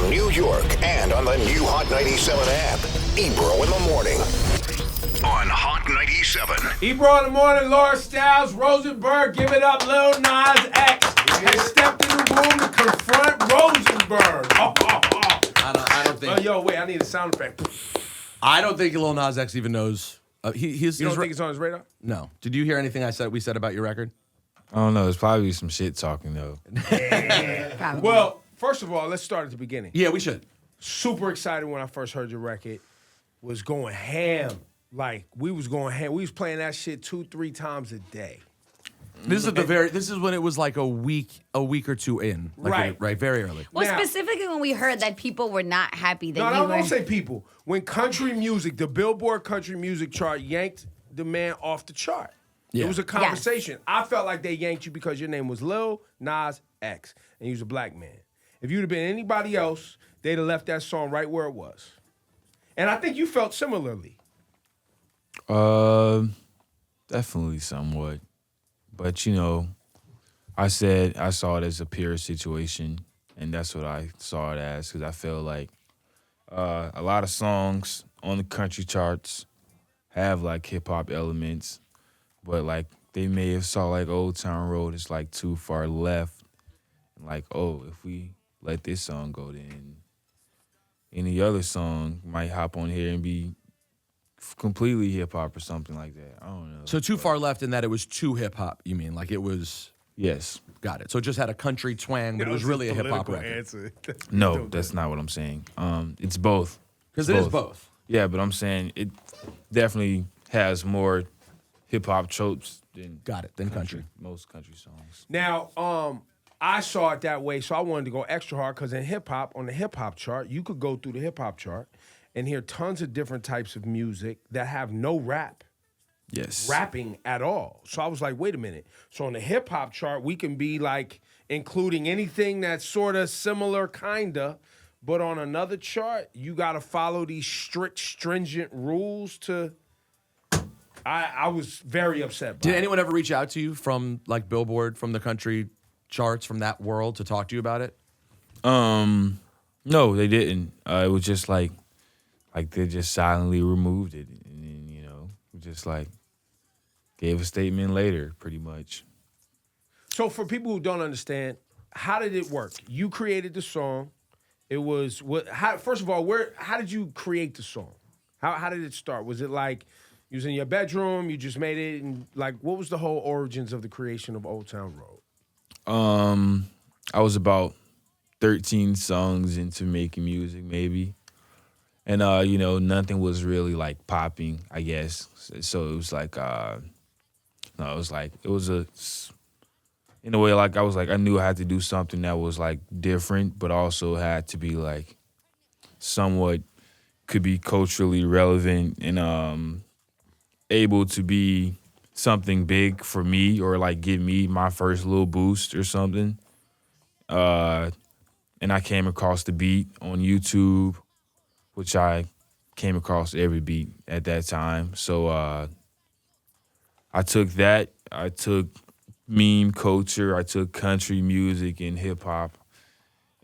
From New York and on the new Hot 97 app, Ebro in the morning. On Hot 97. Ebro in the morning, Laura Styles, Rosenberg, give it up, Lil Nas X has stepped in the room to confront Rosenberg. I don't think. Oh, yo, wait, I need a sound effect. I don't think Lil Nas X even knows. You don't think it's on his radar? No. Did you hear anything we said about your record? I don't know. It's probably some shit talking though. Yeah. Well, first of all, let's start at the beginning. Yeah, we should. Super excited when I first heard your record. Was going ham. Like, we was going ham. We was playing that shit 2-3 times a day. This is when it was like a week or two in. Like right, very early. Well, Now- specifically when we heard that people were not happy that No, you were... don't say people. When country music, the Billboard country music chart yanked the man off the chart. Yeah. It was a conversation. I felt like they yanked you because your name was Lil Nas X, and you was a black man. If you'd have been anybody else, they'd have left that song right where it was. And I think you felt similarly. Definitely somewhat. But, you know, I saw it as a peer situation, and that's what I saw it as, because I feel like a lot of songs on the country charts have, like, hip-hop elements, but, like, they may have saw, like, Old Town Road is, like, too far left. And like, oh, if we let this song go, then any other song might hop on here and be completely hip-hop or something like that. I don't know. So too far left in that it was too hip-hop, you mean? Like it was... Yes. Got it. So it just had a country twang, but it was really a hip-hop record. Answer. No, that's not what I'm saying. It's both. Because it is both. Yeah, but I'm saying it definitely has more hip-hop tropes than country. Most country songs. Now, I saw it that way, so I wanted to go extra hard because in hip-hop, on the hip-hop chart, you could go through the hip-hop chart and hear tons of different types of music that have no rapping at all. So I was like, wait a minute. So on the hip-hop chart, we can be like including anything that's sort of similar, kinda, but on another chart, you got to follow these strict, stringent rules to... I was very upset by Did it. anyone ever reach out to you from like Billboard, from the country charts, from that world to talk to you about it? No, they didn't. It was just like they just silently removed it, and then, you know, just like gave a statement later, pretty much. So for people who don't understand, how did it work? You created the song. It was first of all, how did you create the song? How did it start? Was it like you was in your bedroom, you just made it, and like what was the whole origins of the creation of Old Town Road? I was about 13 songs into making music, maybe. And, you know, nothing was really, like, popping, I guess. So it was like, in a way, like, I knew I had to do something that was, like, different, but also had to be, like, somewhat could be culturally relevant and able to be something big for me or, like, give me my first little boost or something. And I came across the beat on YouTube, which I came across every beat at that time. So I took that. I took meme culture. I took country music and hip hop,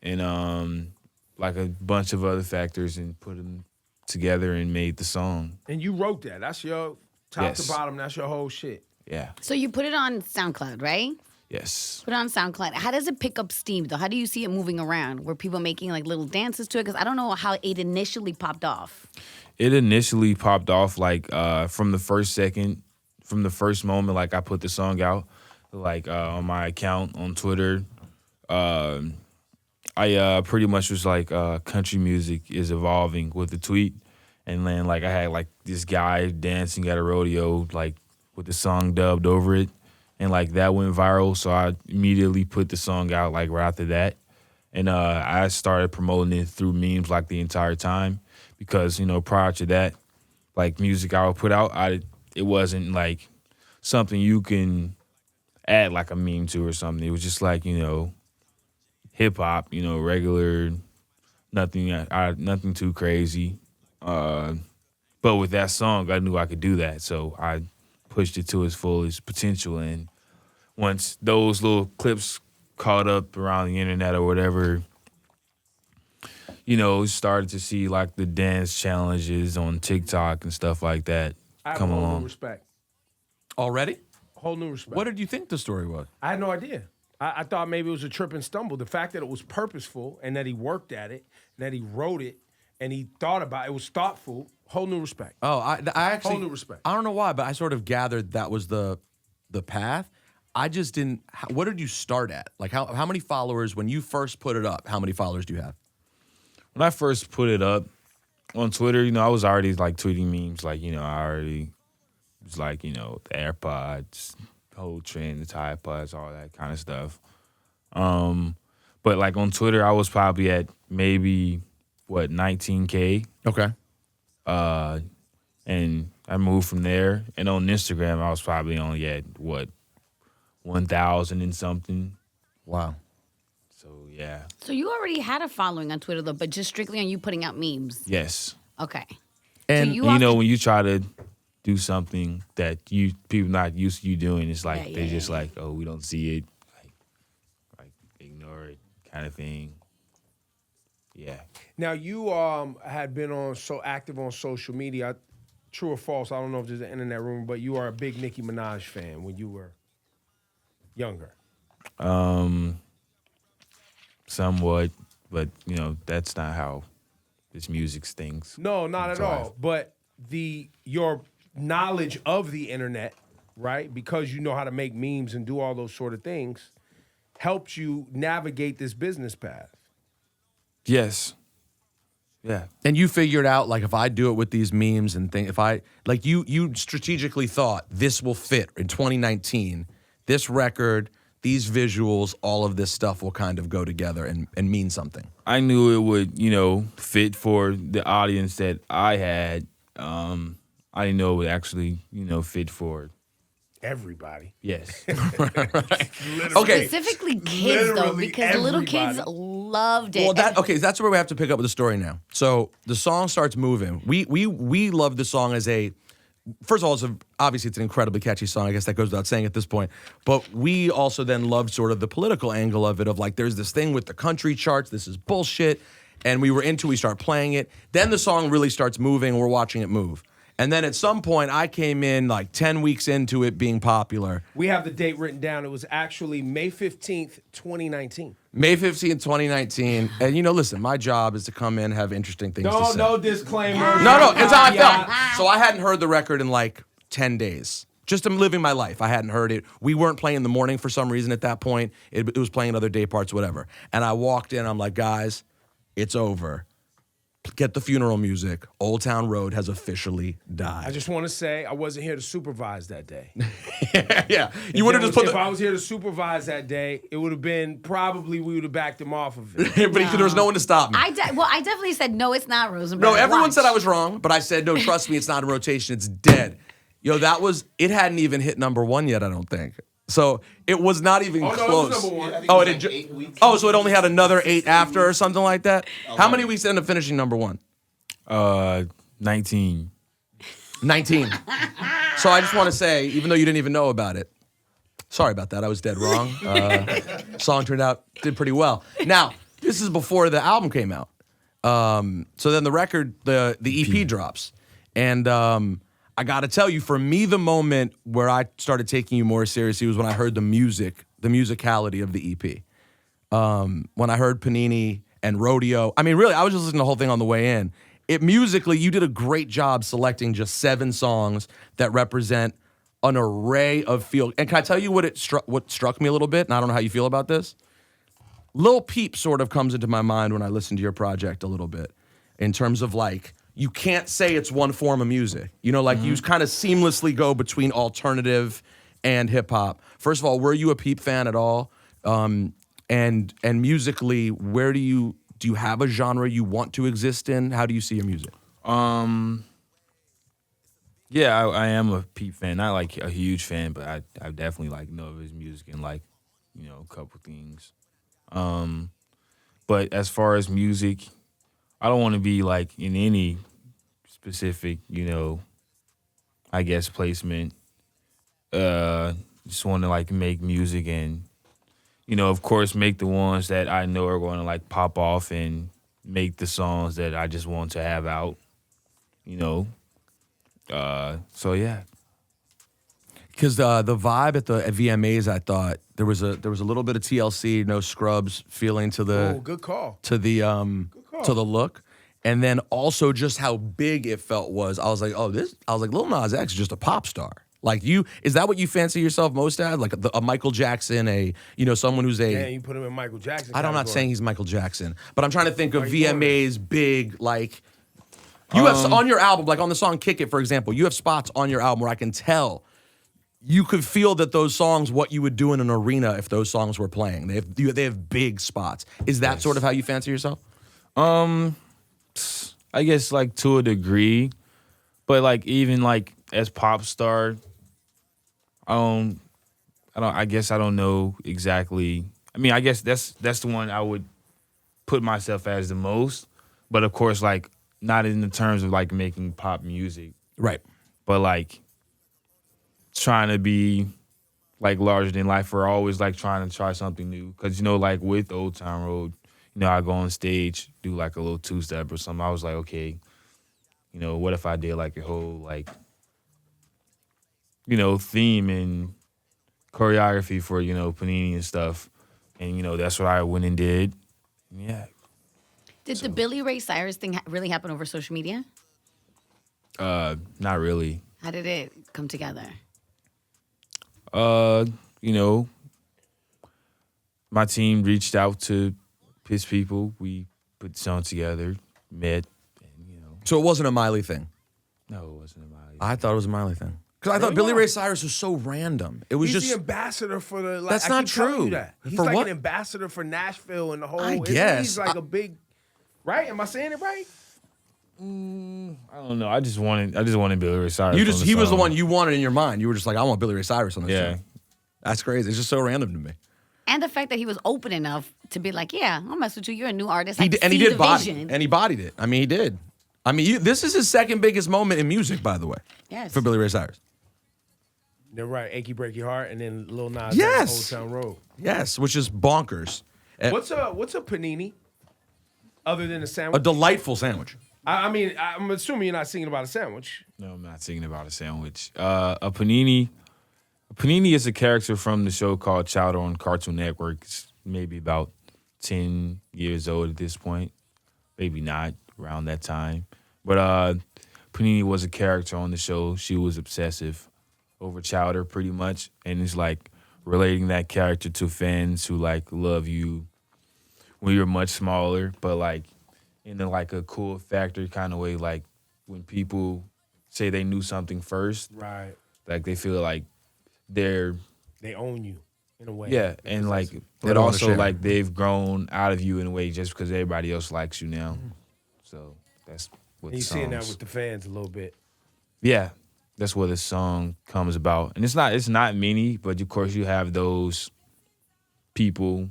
and like a bunch of other factors, and put them together and made the song. And you wrote that. That's your top to Yes. bottom. That's your whole shit. Yeah. So you put it on SoundCloud, right? Yes. Put it on SoundCloud. How does it pick up steam, though? How do you see it moving around? Were people making, like, little dances to it? Because I don't know how it initially popped off. It initially popped off, like, from the first moment, like, I put the song out, like, on my account on Twitter. I pretty much was like, country music is evolving with the tweet. And then, like, I had, like, this guy dancing at a rodeo, like, with the song dubbed over it. And, like, that went viral, so I immediately put the song out, like, right after that. And I started promoting it through memes, like, the entire time. Because, you know, prior to that, like, music I would put out, it wasn't, like, something you can add, like, a meme to or something. It was just, like, you know, hip-hop, you know, regular, nothing too crazy. But with that song, I knew I could do that, so I pushed it to its fullest potential. And once those little clips caught up around the internet or whatever, started to see like the dance challenges on TikTok and stuff like that I have come a whole along. new respect. Already? Whole new respect. What did you think the story was? I had no idea. I thought maybe it was a trip and stumble. The fact that it was purposeful and that he worked at it, and that he wrote it, and he thought about it, was thoughtful. Whole new respect. Oh, I actually Whole new respect. I don't know why, but I sort of gathered that was the path. I just didn't. What did you start at? Like how many followers when you first put it up? How many followers do you have? When I first put it up on Twitter, I was already like tweeting memes. Like, I already was like, the AirPods, whole trend, the Tide Pods, all that kind of stuff. But like on Twitter, I was probably at maybe 19K. Okay. And I moved from there. And on Instagram, I was probably only at 1,000 and something. Wow. So yeah. So you already had a following on Twitter though, but just strictly on you putting out memes. Yes. Okay. And so you when you try to do something that people not used to you doing, it's like they just like, oh, we don't see it, like ignore it, kind of thing. Yeah. Now you had been so active on social media. True or false? I don't know if there's an internet rumor, but you are a big Nicki Minaj fan when you were younger. Somewhat, but that's not how this music stings. No, not at all. But your knowledge of the internet, right? Because you know how to make memes and do all those sort of things, helps you navigate this business path. Yes. Yeah. And you figured out, like, if I do it with these memes and things, if I, like, you strategically thought this will fit in 2019, this record, these visuals, all of this stuff will kind of go together and mean something. I knew it would, fit for the audience that I had. I didn't know it would actually, fit for everybody. Yes. Okay. Specifically kids, though, Literally because little kids everybody. loved it. Well, that's where we have to pick up with the story now. So the song starts moving. We love the song as a. First of all, obviously it's an incredibly catchy song. I guess that goes without saying at this point. But we also then loved sort of the political angle of it, of like, there's this thing with the country charts. This is bullshit. And we start playing it. Then the song really starts moving. We're watching it move. And then at some point, I came in like 10 weeks into it being popular. We have the date written down. It was actually May 15th, 2019. May 15th, 2019. And, listen, my job is to come in, have interesting things to say. No disclaimer. No, it's how I felt. So I hadn't heard the record in like 10 days. Just I'm living my life. I hadn't heard it. We weren't playing in the morning for some reason at that point. It was playing other day parts, whatever. And I walked in, I'm like, guys, it's over. Get the funeral music. Old Town Road has officially died. I just want to say I wasn't here to supervise that day. Yeah. You would have just put if I was here to supervise that day, it would have been we would have backed him off of it. But there was no one to stop me. I definitely said, no, it's not Rosenberg. No, everyone Watch. said I was wrong, but I said, no, trust me, it's not in rotation. It's dead. It hadn't even hit number one yet, I don't think. So it was not even close. No, it was number one. Oh, it had 8 weeks. Oh, so it only had another 8 after or something like that? How many weeks ended up finishing number one? 19. 19. So I just want to say, even though you didn't even know about it, sorry about that. I was dead wrong. Song did pretty well. Now, this is before the album came out. So then the record, the EP drops. And I got to tell you, for me, the moment where I started taking you more seriously was when I heard the musicality of the EP. When I heard Panini and Rodeo. I mean, really, I was just listening to the whole thing on the way in. Musically, you did a great job selecting just 7 songs that represent an array of feel. And can I tell you what struck me a little bit? And I don't know how you feel about this. Lil Peep sort of comes into my mind when I listen to your project a little bit, in terms of like, you can't say it's one form of music. You kind of seamlessly go between alternative and hip hop. First of all, were you a Peep fan at all? And musically, where do you have a genre you want to exist in? How do you see your music? Yeah, I am a Peep fan. Not like a huge fan, but I definitely like know of his music and like, a couple things. But as far as music, I don't want to be like in any specific, I guess placement. Just want to like make music and, of course make the ones that I know are going to like pop off and, make the songs that I just want to have out. You know. So yeah. Because the vibe at the VMAs, I thought there was a little bit of TLC, no scrubs feeling to the good call. to the to the look, and then also just how big it felt was. I was like, Lil Nas X is just a pop star. Like is that what you fancy yourself most as? Like a Michael Jackson, someone who's a. Yeah, you put him in Michael Jackson. I'm not saying he's Michael Jackson, but I'm trying to think of you VMA's big like. You have on your album, like on the song "Kick It," for example, you have spots on your album where I can tell. You could feel that those songs, what you would do in an arena if those songs were playing. They have big spots. Is that sort of how you fancy yourself? I guess like to a degree, but like even like as pop star, I guess I don't know exactly. I mean, I guess that's the one I would put myself as the most, but of course, like not in the terms of like making pop music, Right. but like. Trying to be like larger than life, or always like trying to try something new. Cause like with Old Town Road, I go on stage, do like a little 2-step or something. I was like, okay, what if I did like a whole like, theme and choreography for, Panini and stuff. And, that's what I went and did. Yeah. Did the Billy Ray Cyrus thing really happen over social media? Not really. How did it come together? My team reached out to his people. We put the song together, met, and So it wasn't a Miley thing. No, it wasn't a Miley. I thought it was a Miley thing. Because I thought Billy Ray Cyrus was so random. It was He's just the ambassador for the. Like, That's I not keep telling true. you that. He's For like what? an ambassador for Nashville and the whole. I guess. He's like a big. Right? Am I saying it right? I don't know. I just wanted Billy Ray Cyrus. he was the one you wanted in your mind. You were just like, I want Billy Ray Cyrus on this Yeah. song. That's crazy. It's just so random to me. And the fact that he was open enough to be like, yeah, I'll mess with you. You're a new artist. He I did, see and he the did body, vision. and he bodied it. I mean, he did. I mean, this is his second biggest moment in music, by the way. Yes. For Billy Ray Cyrus. They're right. Achy Breaky Heart and then Lil Nas Yes. Old Town Road. Yes, which is bonkers. What's a panini? Other than a A sandwich? delightful sandwich. I mean, I'm assuming you're not singing about a sandwich. No, I'm not singing about a sandwich. A panini is a character from the show called Chowder on Cartoon Network. It's maybe about 10 years old at this point. Maybe not, around that time. But Panini was a character on the show. She was obsessive over Chowder pretty much. And it's like relating that character to fans who like love you when you're much smaller, but like in like a cool factor kind of way, like when people say they knew something first, Right. like they feel like they own you in a way. yeah, and like They that don't wanna also share. like they've grown out of you in a way just because everybody else likes you now. So that's what And the you're seeing that songs- with the fans a little bit. yeah, that's what the song comes about, and it's not many, but of course you have those people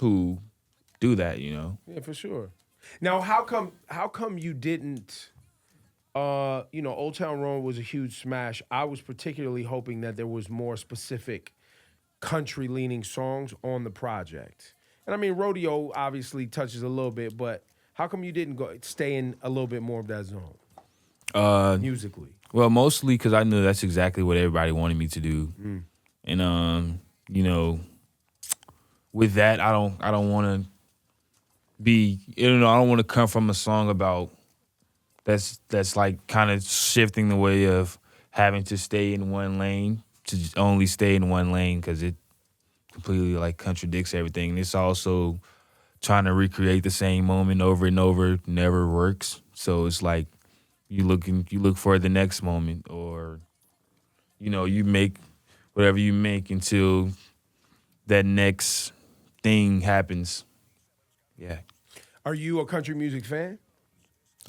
who do that, Yeah, for sure. Now, how come you didn't? Old Town Road was a huge smash. I was particularly hoping that there was more specific country-leaning songs on the project. And I mean, Rodeo obviously touches a little bit, but how come you didn't stay in a little bit more of that zone musically? Well, mostly because I knew that's exactly what everybody wanted me to do, and with that, I don't want to be, I don't want to come from a song about that's like kind of shifting the way of having to stay in one lane to only stay in one lane because it completely like contradicts everything. And it's also trying to recreate the same moment over and over never works. So it's like you look for the next moment, or you make whatever you make until that next thing happens. Yeah. Are you a country music fan?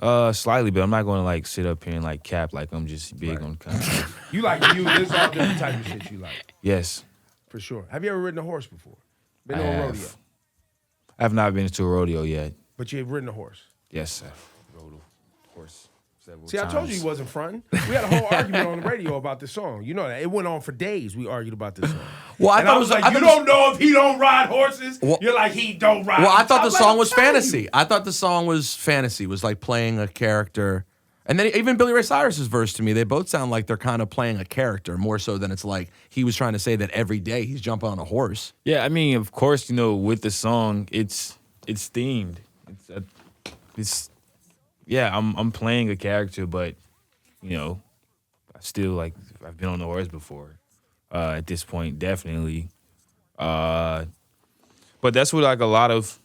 Slightly, but I'm not going to like sit up here and like cap like I'm just big on country. You like there's all different type of shit you like, Yes, for sure. Have you ever ridden a horse before? Been I to a have. rodeo? I have not been to a rodeo yet. But you've ridden a horse. Yes, I rode a horse. several See, I times. told you he wasn't fronting. We had a whole argument on the radio about this song. You know that. It went on for days. We argued about this song. Well, I And thought I it was was like, you don't know if he don't ride horses. Well- You're like, he don't ride. Well, I thought the I'm like, song I'm was telling fantasy. you. I thought the song was fantasy. Was like playing a character. And then even Billy Ray Cyrus's verse to me, they both sound like they're kind of playing a character more so than it's like he was trying to say that every day he's jumping on a horse. Yeah, I mean, of course, with the song, it's themed. It's yeah, I'm playing a character, but I still like I've been on the horse before. At this point, definitely. But that's what like a lot of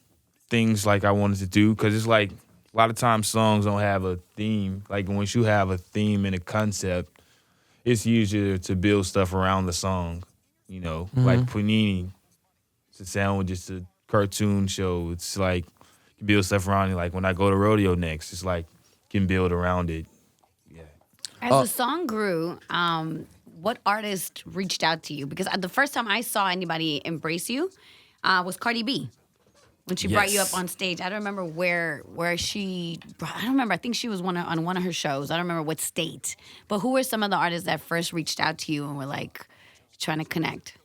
things like I wanted to do because it's like a lot of times songs don't have a theme. Like once you have a theme and a concept, it's easier to build stuff around the song. Like Panini, it's a sound just a cartoon show. It's like you build stuff around it. Like when I go to rodeo next, it's like you can build around it. Yeah. As the song grew, what artist reached out to you? Because the first time I saw anybody embrace you was Cardi B. When she brought you up on stage, I don't remember where she. I don't remember. I think she was on one of her shows. I don't remember what state. But who were some of the artists that first reached out to you and were like trying to connect?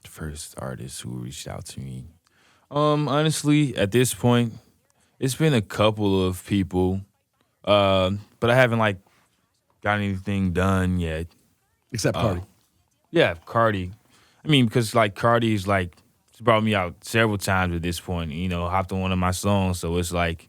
The first artist who reached out to me. Honestly, at this point, it's been a couple of people, but I haven't like got anything done yet. Except Cardi. Yeah, Cardi. I mean, because like Cardi's like. She brought me out several times at this point, hopped on one of my songs. So it's like,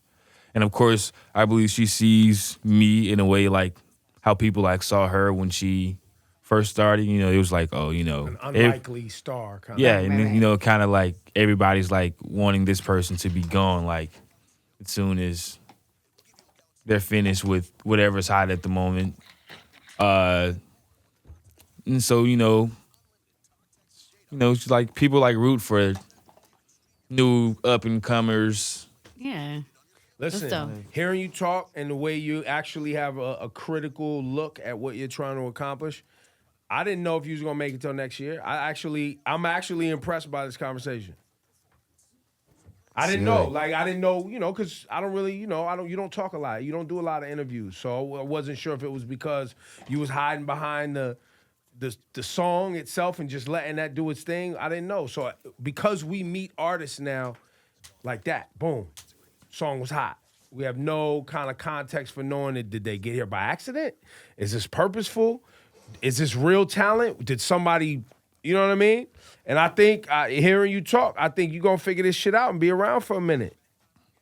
and of course, I believe she sees me in a way like how people like saw her when she first started. It was like, An unlikely star. Kind yeah, of. and kind of like everybody's like wanting this person to be gone, like as soon as they're finished with whatever's hot at the moment. And so it's like people like root for new up and comers. Yeah. Listen, So- hearing you talk and the way you actually have a critical look at what you're trying to accomplish, I didn't know if you was gonna make it till next year. I'm actually impressed by this conversation. I didn't know, because I don't really, you don't talk a lot. You don't do a lot of interviews, so I wasn't sure if it was because you was hiding behind the song itself and just letting that do its thing. I didn't know. So because we meet artists now like that, boom, song was hot. We have no kind of context for knowing it. Did they get here by accident? Is this purposeful? Is this real talent? Did somebody, you know what I mean? And I think hearing you talk, I think you're going to figure this shit out and be around for a minute.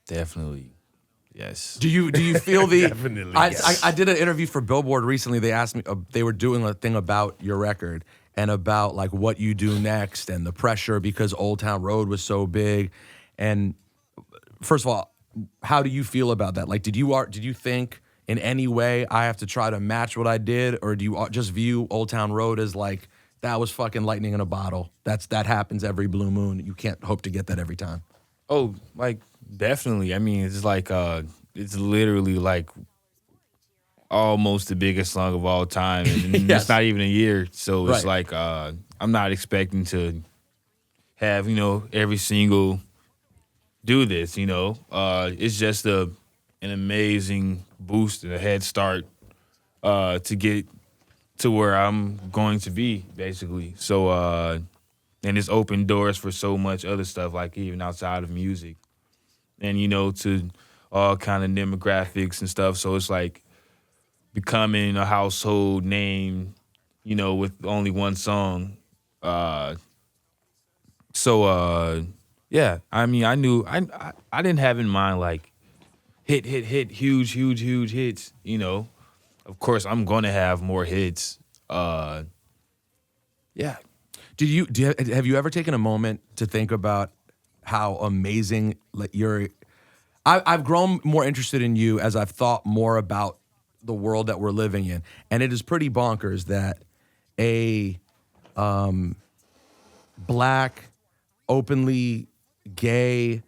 Definitely. Yes. Do you feel the? Definitely, I, yes. I did an interview for Billboard recently. They asked me. They were doing a thing about your record and about like what you do next and the pressure because Old Town Road was so big. And first of all, how do you feel about that? Like, did you think in any way I have to try to match what I did, or do you just view Old Town Road as like that was fucking lightning in a bottle? That happens every blue moon. You can't hope to get that every time. Oh, like definitely. I mean, it's like it's literally like almost the biggest song of all time, and Yes. it's not even a year. So it's Right. like I'm not expecting to have every single do this. It's just an amazing boost and a head start to get to where I'm going to be, basically. So and it's opened doors for so much other stuff, like even outside of music. And, to all kind of demographics and stuff. So it's like becoming a household name, with only one song. Yeah, I mean, I knew, I didn't have in mind like hit, huge hits, Of course, I'm going to have more hits. Yeah. Have you ever taken a moment to think about how amazing I've grown more interested in you as I've thought more about the world that we're living in, and it is pretty bonkers that a black, openly gay,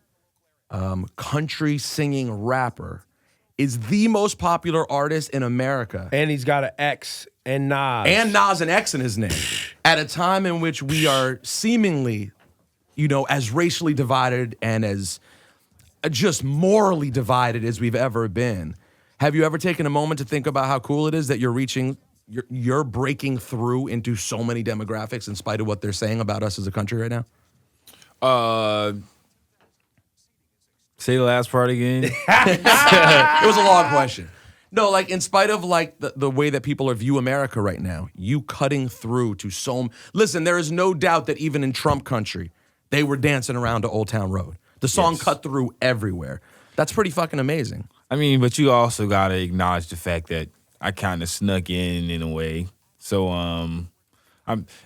country singing rapper is the most popular artist in America. And he's got an X and Nas. And Nas and X in his name. At a time in which we are seemingly, as racially divided and as just morally divided as we've ever been. Have you ever taken a moment to think about how cool it is that you're breaking through into so many demographics in spite of what they're saying about us as a country right now? Say the last part again. It was a long question. No, like in spite of like the way that people are view America right now, you cutting through to listen, there is no doubt that even in Trump country, they were dancing around to Old Town Road. The song cut through everywhere. That's pretty fucking amazing. I mean, but you also gotta acknowledge the fact that I kind of snuck in a way. So, I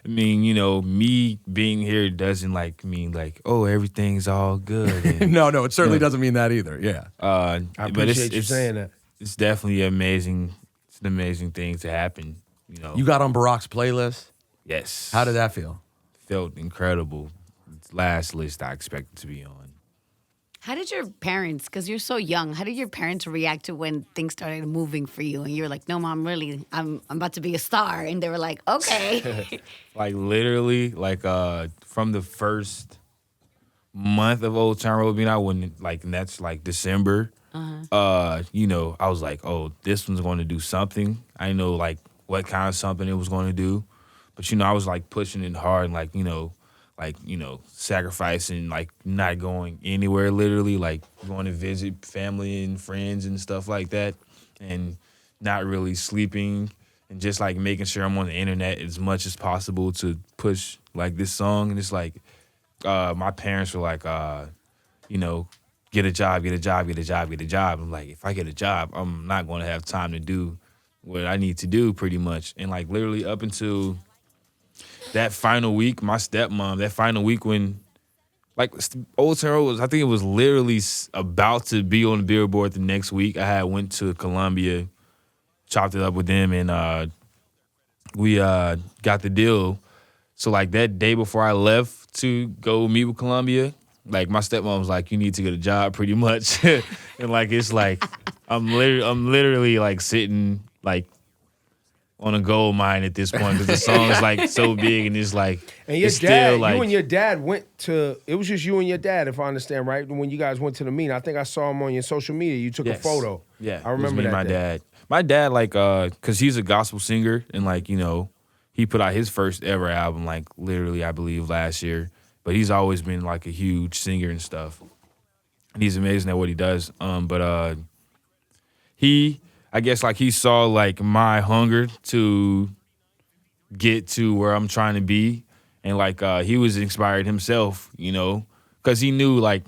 mean, you know, me being here doesn't like mean like, oh, everything's all good. And, No, it certainly doesn't mean that either. Yeah. I appreciate you saying that. It's definitely amazing. It's an amazing thing to happen. You know. You got on Barack's playlist? Yes. How did that feel? Felt incredible. It's the last list I expected to be on. How did your parents, because you're so young, how did your parents react to when things started moving for you? And you were like, no, Mom, really, I'm about to be a star. And they were like, okay. Like literally, like from the first month of Old Town Road being out, when like that's like December, you know, I was like, oh, this one's going to do something. I didn't know like what kind of something it was going to do. But, you know, I was like pushing it hard and like, you know, sacrificing, like not going anywhere, literally, like going to visit family and friends and stuff like that, and not really sleeping, and just like making sure I'm on the internet as much as possible to push like this song. And it's like, my parents were like, you know, get a job. I'm like, if I get a job, I'm not going to have time to do what I need to do, pretty much. And like literally up until that final week, my stepmom, that final week when, like, Old Town Road was, I think it was literally about to be on the Billboard the next week. I had went to Columbia, chopped it up with them, and we got the deal. So, like, that day before I left to go meet with Columbia, like, my stepmom was like, you need to get a job, pretty much. And, like, it's like, I'm literally, like, sitting, like, on a gold mine at this point, because the song's like so big, and it's like, and your it's dad, still like, you and your dad went to, it was just you and your dad, if I understand right, when you guys went to the meeting. I think I saw him on your social media. You took a photo. Yeah, I remember it was me that. And day. my dad. My dad, like, cause he's a gospel singer, and like, you know, he put out his first ever album, like literally, I believe last year. But he's always been like a huge singer and stuff, and he's amazing at what he does. But I guess like he saw like my hunger to get to where I'm trying to be, and like he was inspired himself, you know, because he knew like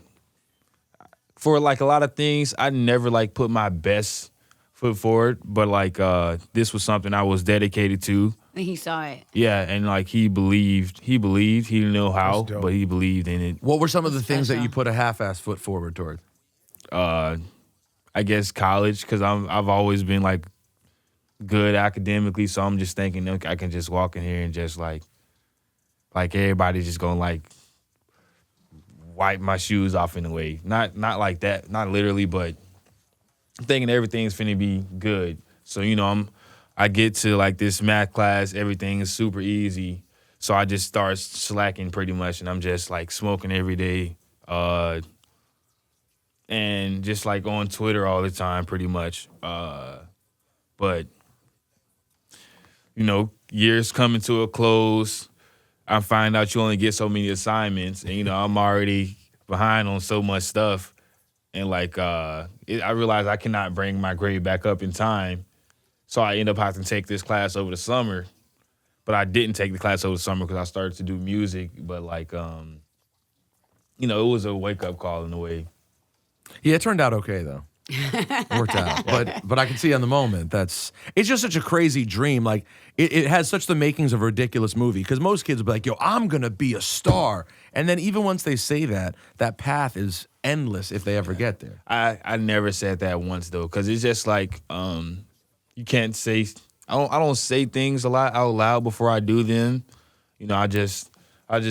for like a lot of things I never like put my best foot forward, but like this was something I was dedicated to. And he saw it. Yeah, and like he believed, he didn't know how, but he believed in it. What were some of the things that you put a half-ass foot forward toward? I guess college, because I've always been like good academically, so I'm just thinking, okay, I can just walk in here and just like everybody's just gonna like wipe my shoes off in a way. Not like that, not literally, but I'm thinking everything's finna be good. So, you know, I get to like this math class, everything is super easy. So I just start slacking pretty much, and I'm just like smoking every day. And just like on Twitter all the time, pretty much. But, you know, years coming to a close, I find out you only get so many assignments, and, you know, I'm already behind on so much stuff. And like, I realized I cannot bring my grade back up in time. So I end up having to take this class over the summer. But I didn't take the class over the summer because I started to do music. But like, you know, it was a wake-up call in a way. Yeah, it turned out okay though. Worked out. But I can see on the moment it's just such a crazy dream. Like it has such the makings of a ridiculous movie, because most kids will be like, yo, I'm gonna be a star. And then even once they say that path is endless if they ever get there. I never said that once though, because it's just like you can't say, I don't say things a lot out loud before I do them. You know, I just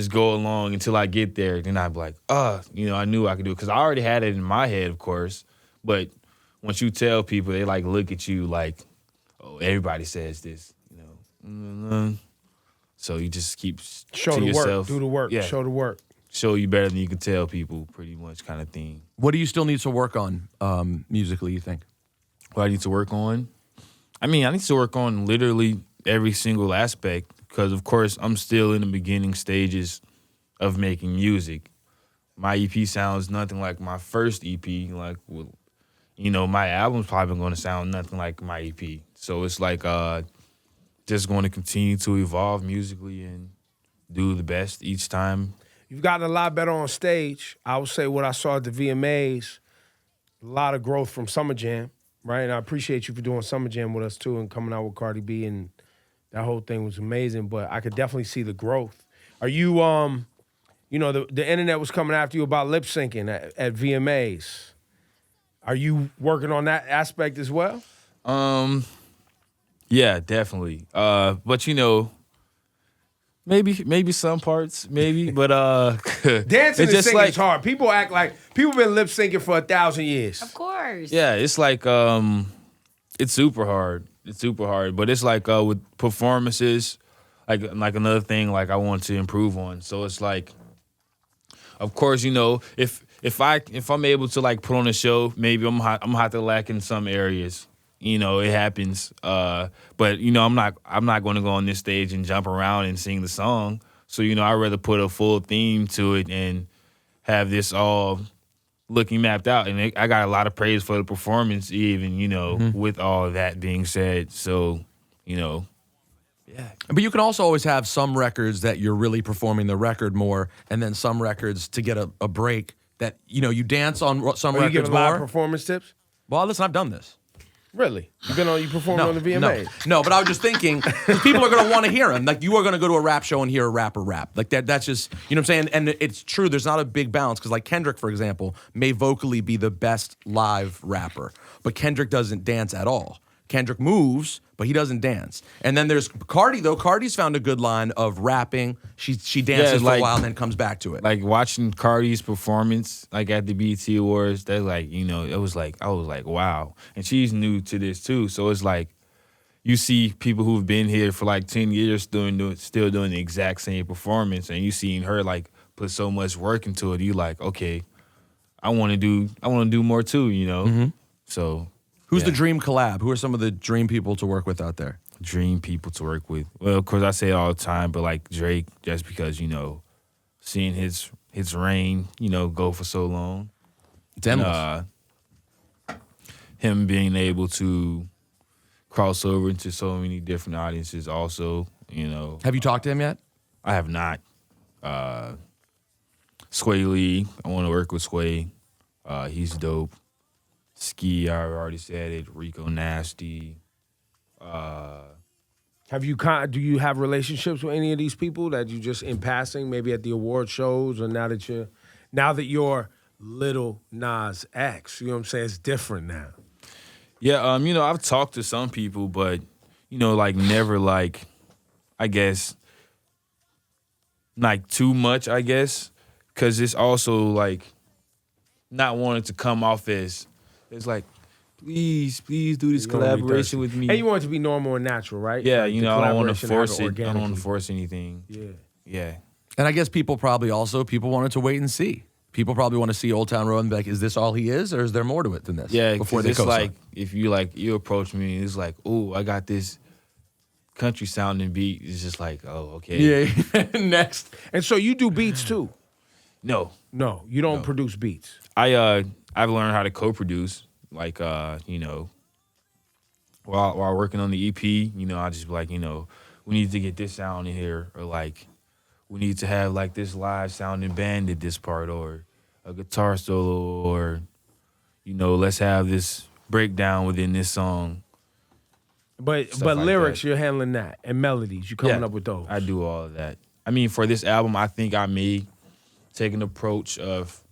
go along until I get there. Then I'd be like, you know, I knew I could do it. Because I already had it in my head, of course. But once you tell people, they like look at you like, oh, everybody says this, you know. So you just keep Show to the yourself. work, do the work, Yeah. show the work. Show you better than you can tell people, pretty much kind of thing. What do you still need to work on musically, you think? what I need to work on. I mean, I need to work on literally every single aspect because, of course, I'm still in the beginning stages of making music. My EP sounds nothing like my first EP. Like, you know, my album's probably going to sound nothing like my EP. So it's like just going to continue to evolve musically and do the best each time. You've gotten a lot better on stage. I would say what I saw at the VMAs, a lot of growth from Summer Jam, right? And I appreciate you for doing Summer Jam with us too and coming out with Cardi B, and that whole thing was amazing. But I could definitely see the growth. Are you, you know, the internet was coming after you about lip syncing at VMAs. Are you working on that aspect as well? Yeah, definitely. But you know, maybe some parts, maybe, but dancing and just singing like, is hard. People act like people been lip syncing for 1,000 years. Of course. yeah, it's like it's super hard. It's super hard, but it's like with performances, like another thing like I want to improve on. So it's like, of course, you know, if I'm able to like put on a show, maybe I'm gonna have to lack in some areas. You know, it happens. But you know, I'm not going to go on this stage and jump around and sing the song. So you know, I'd rather put a full theme to it and have this all looking mapped out. And I got a lot of praise for the performance, even, you know, with all of that being said. So, you know, yeah. But you can also always have some records that you're really performing the record more, and then some records to get a break that, you know, you dance on some You records give a lot of more. performance tips? Well, listen, I've done this. Really? You performed on the VMAs? No, but I was just thinking, 'cause people are going to want to hear him. Like, you are going to go to a rap show and hear a rapper rap. Like, that's just, you know what I'm saying? And it's true, there's not a big balance, because like Kendrick, for example, may vocally be the best live rapper, but Kendrick doesn't dance at all. Kendrick moves, but he doesn't dance. And then there's Cardi, though. Cardi's found a good line of rapping. She dances for a while and then comes back to it. Like watching Cardi's performance, like at the BET Awards, they're like, you know, I was like, wow. And she's new to this too, so it's like you see people who've been here for like 10 years still doing the exact same performance, and you seeing her like put so much work into it. You like, okay, I want to do more too, you know. So. Who's the dream collab? Who are some of the dream people to work with out there? Dream people to work with. Well, of course, I say it all the time, but like Drake, just because, you know, seeing his reign, you know, go for so long. Endless. Him being able to cross over into so many different audiences also, you know. Have you talked to him yet? I have not. Sway Lee, I want to work with Sway. He's dope. Ski, I already said it. Rico Nasty. Do you have relationships with any of these people that you just in passing, maybe at the award shows, or now that you're Lil Nas X, you know what I'm saying? It's different now. Yeah, you know, I've talked to some people, but, you know, like never like, I guess, like too much, I guess, because it's also like not wanting to come off as, it's like, please do this collaboration with me. And you want it to be normal and natural, right? Yeah, like you know, I don't want to force it. I don't want organically. to force anything. Yeah. Yeah. And I guess people wanted to wait and see. People probably want to see Old Town Road and be like, is this all he is, or is there more to it than this? Yeah, before before they it's co-sign. like, if you approach me and it's like, oh, I got this country sounding beat. It's just like, oh, okay. Yeah, next. And so you do beats too? No, You don't produce beats. I've learned how to co-produce, like, you know, while working on the EP, you know, I just be like, you know, we need to get this sound in here, or like, we need to have like this live sounding band at this part, or a guitar solo, or, you know, let's have this breakdown within this song. But Stuff like lyrics, that. you're handling that, and melodies, you coming up with those. I do all of that. I mean, for this album, I think I may take an approach of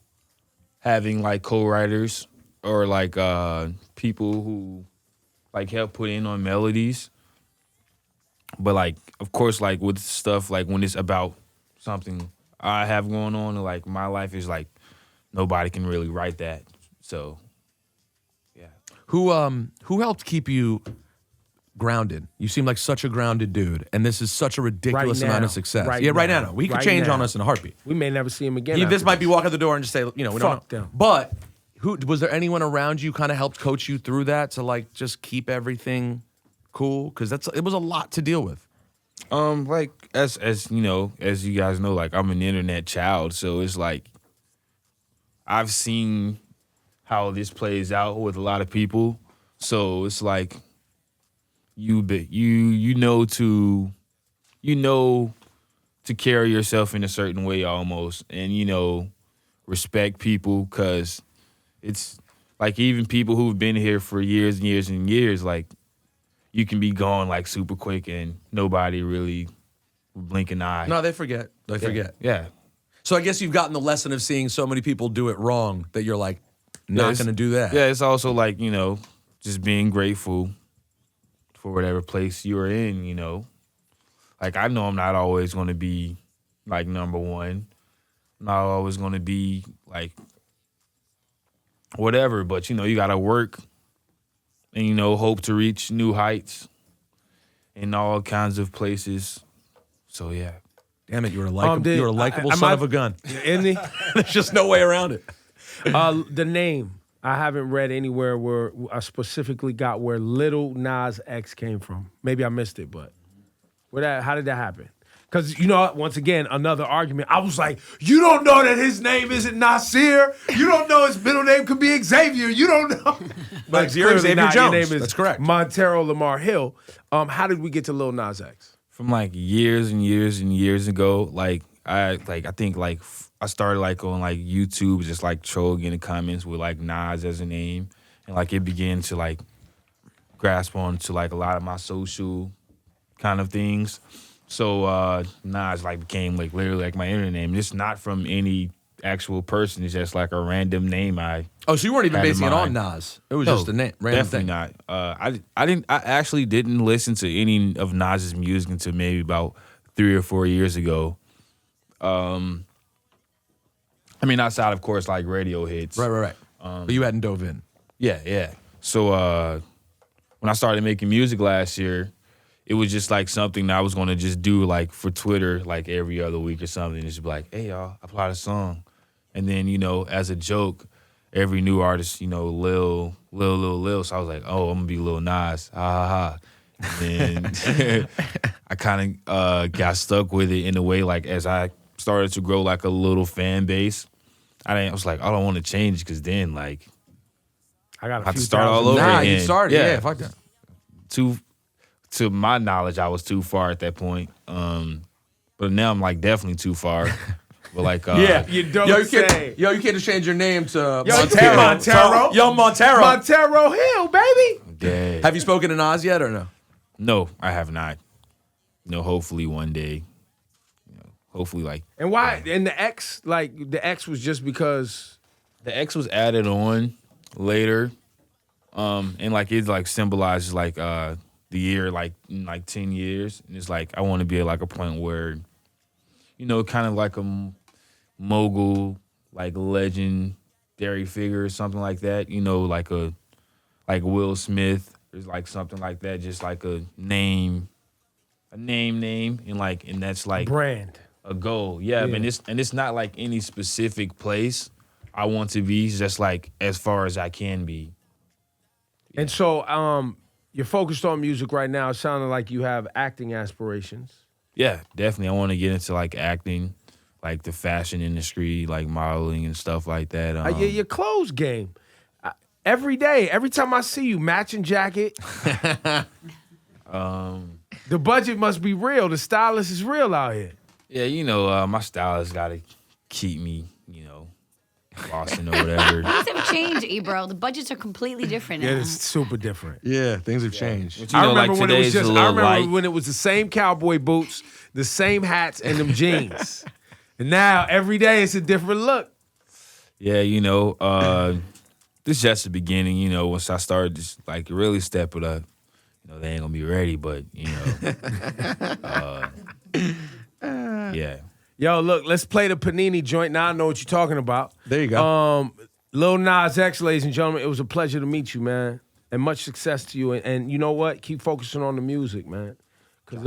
having like co-writers, or like people who like help put in on melodies. But like, of course, like with stuff like when it's about something I have going on, like my life is like nobody can really write that. So yeah. Who helped keep you grounded? You seem like such a grounded dude, and this is such a ridiculous Right amount now. of success. Right Right now. now. He could Right change now. on us in a heartbeat. We may never see him again. This after might be walk out the door and just say, you know, we Fuck don't know. them. But Who was there? Anyone around you kind of helped coach you through that to like just keep everything cool? Because it was a lot to deal with. Like as you know, as you guys know, like I'm an internet child, so it's like I've seen how this plays out with a lot of people. So it's like you know to carry yourself in a certain way almost, and respect people, because it's like even people who've been here for years and years and years, like you can be gone like super quick and nobody really blink an eye. No, they forget. They forget. Yeah. So I guess you've gotten the lesson of seeing so many people do it wrong that you're like, not going to do that. Yeah, it's also like, just being grateful for whatever place you're in, Like, I know I'm not always going to be, like, number one. I'm not always going to be, like, whatever. But, you got to work and, hope to reach new heights in all kinds of places. So, yeah. Damn it, you were a likable son of a gun. Isn't he? There's just no way around it. The name. I haven't read anywhere where I specifically got where Lil Nas X came from. Maybe I missed it, but how did that happen? Because, once again, another argument. I was like, you don't know that his name isn't Nasir. You don't know his middle name could be Xavier. You don't know. But Xavier Jones. Your name is That's correct. Montero Lamar Hill. How did we get to Lil Nas X? From like years and years and years ago, I think I started like on like YouTube, just like trolling in the comments with like Nas as a name, and like it began to like grasp on to like a lot of my social kind of things. So Nas like became like literally like my internet name. It's not from any actual person. It's just like a random name so you weren't even basing it on Nas. It was just a name, random definitely thing. not. I actually didn't listen to any of Nas's music until maybe about 3 or 4 years ago. Outside of course like radio hits. Right. But you hadn't dove in. Yeah. So when I started making music last year, it was just like something that I was gonna just do like for Twitter like every other week or something. Just be like, hey y'all, apply the song. And then, as a joke, every new artist, Lil. So I was like, oh, I'm gonna be Lil Nas. Ha ha ha. And then I kind of got stuck with it in a way, like as I started to grow like a little fan base. I was like, I don't want to change because then like I got have to start all over Nah, again. you started. Yeah, fuck that. To my knowledge, I was too far at that point. But now I'm like definitely too far. But like, you don't say. You can't just change your name to Montero. Yo, Montero. Montero Hill, baby. Dead. Have you spoken to Nas yet or no? No, I have not. Hopefully one day. Hopefully like. And why? And the X was just because the X was added on later, and like it like symbolizes like the year like in like 10 years, and it's like I want to be at like a point where, kind of like a mogul, like legendary figure or something like that. Like Will Smith or like something like that. Just like a name, and that's like brand. A goal, yeah. And it's not like any specific place I want to be. It's just like as far as I can be. And so, you're focused on music right now. It sounded like you have acting aspirations. Yeah, definitely. I want to get into like acting, like the fashion industry, like modeling and stuff like that. Your clothes game. Every day, every time I see you, matching jacket. The budget must be real. The stylist is real out here. Yeah, my stylist got to keep me, Boston or whatever. Things have changed, Ebro. The budgets are completely different now. Yeah, it's super different. Yeah, things have changed. I remember like when it was the same cowboy boots, the same hats, and them jeans. And now every day it's a different look. Yeah, this is just the beginning. Once I started just like really step it up, they ain't gonna be ready, but yeah. Yo, look, let's play the Panini joint. Now I know what you're talking about. There you go. Lil Nas X, ladies and gentlemen, it was a pleasure to meet you, man. And much success to you. And you know what? Keep focusing on the music, man. Because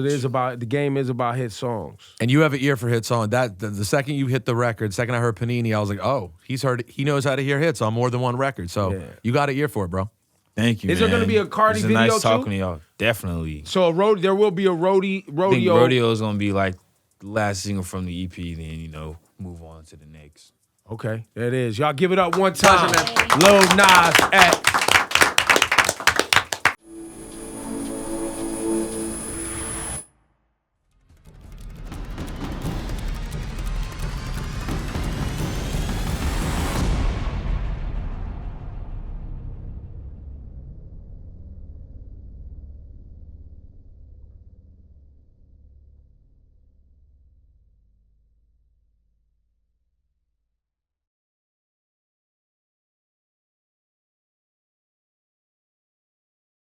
the game is about hit songs. And you have an ear for hit song. The second you hit the record, second I heard Panini, I was like, oh, he knows how to hear hits on more than one record. So you got an ear for it, bro. Thank you. Is there going to be a Cardi video nice too? talking to y'all. Definitely. So there will be a rodeo. I think rodeo is going to be like the last single from the EP. Then move on to the next. Okay, there it is. Y'all give it up one time. Lil Nas X.